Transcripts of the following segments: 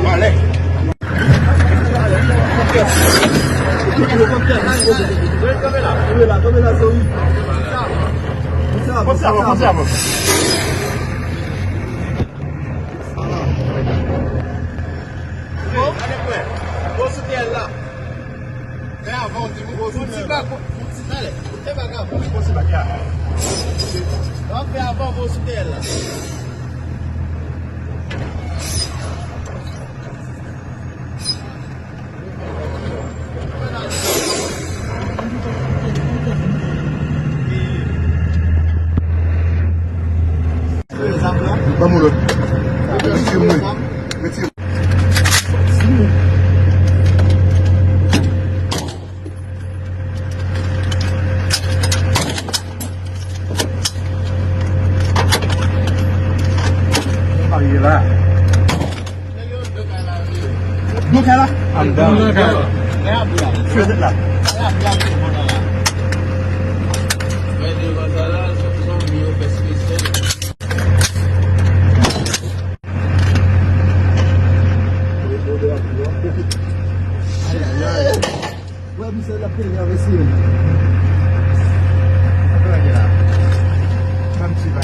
Vale. Possiamo. Posso ter lá. É a volta, posso bagar. Vamos ver a volta, posso ter lá. Vamos lá. Metti. Là. D'où qu'elle a? Je suis là. Ouais, mais c'est la première ici. Un petit peu.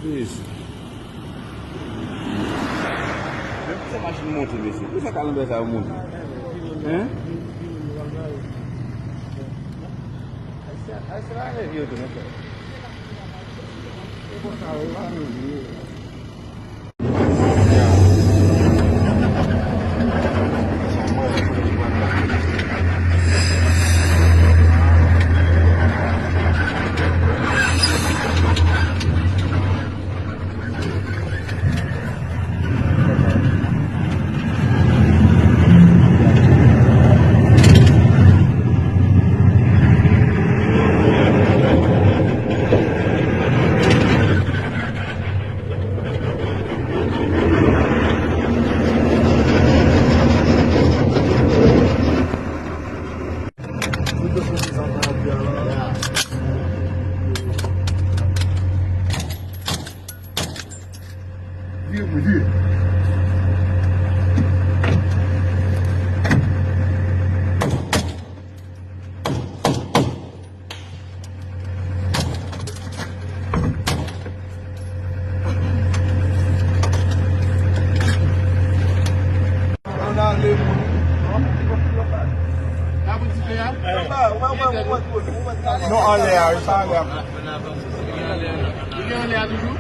Isso. Você acha um monte desse? Você acaba de pensar um monte? Hã? Aí você vai ver, né, cara? Eu vou botar lá no rio. Non, en l'air, pas en l'air. Il est en l'air toujours?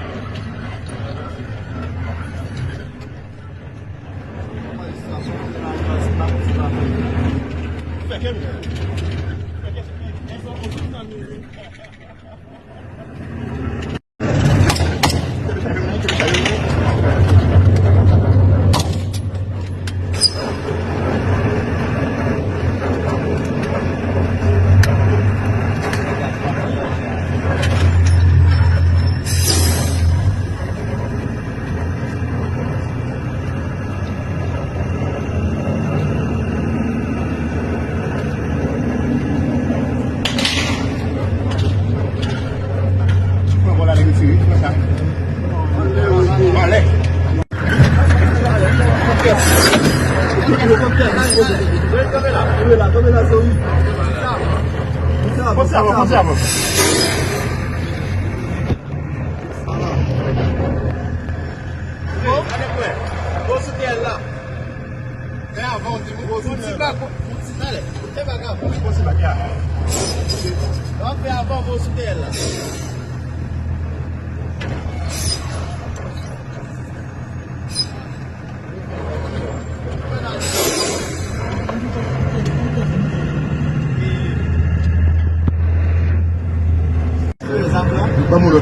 Dove la so io? Possiamo. Posso dire là? Vamos lá.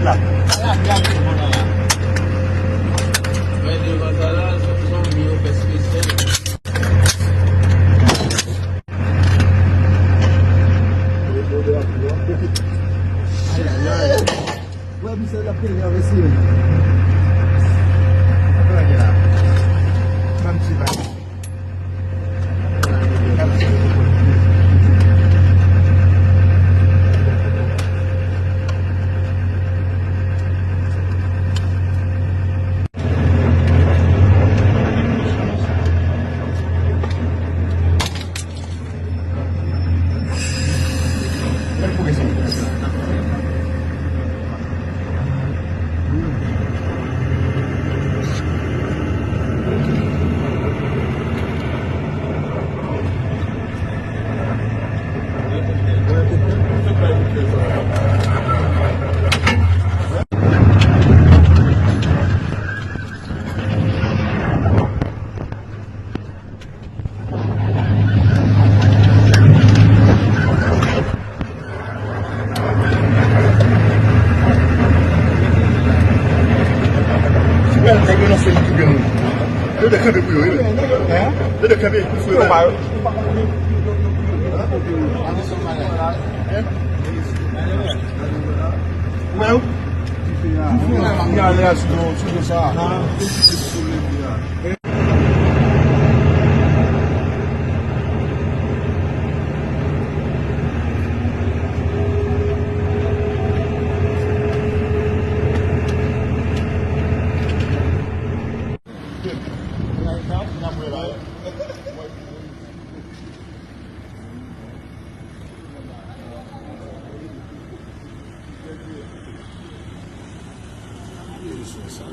Là. Ouais, mais c'est la première ici.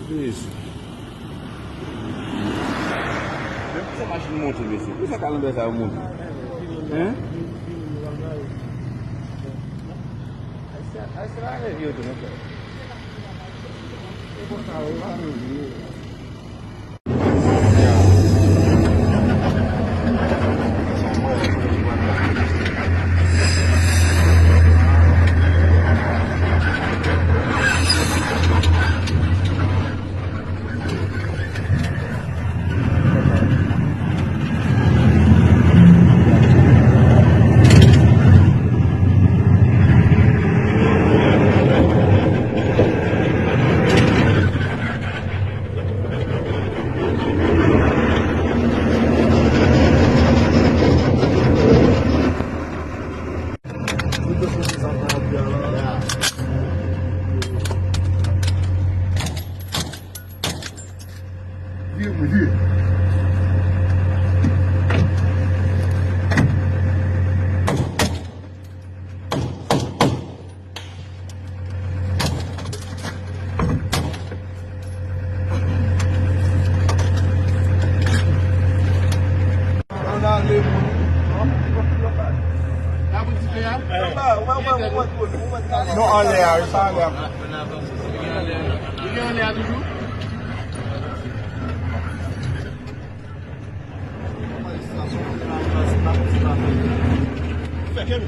Isso. Você acha um monte desse? Por que você calma dessa monte? Hein? Aí será que viu também, cara? Eu vou botar lá no rio. Non, en l'air, pas en l'air. Il est en l'air toujours. Fais quel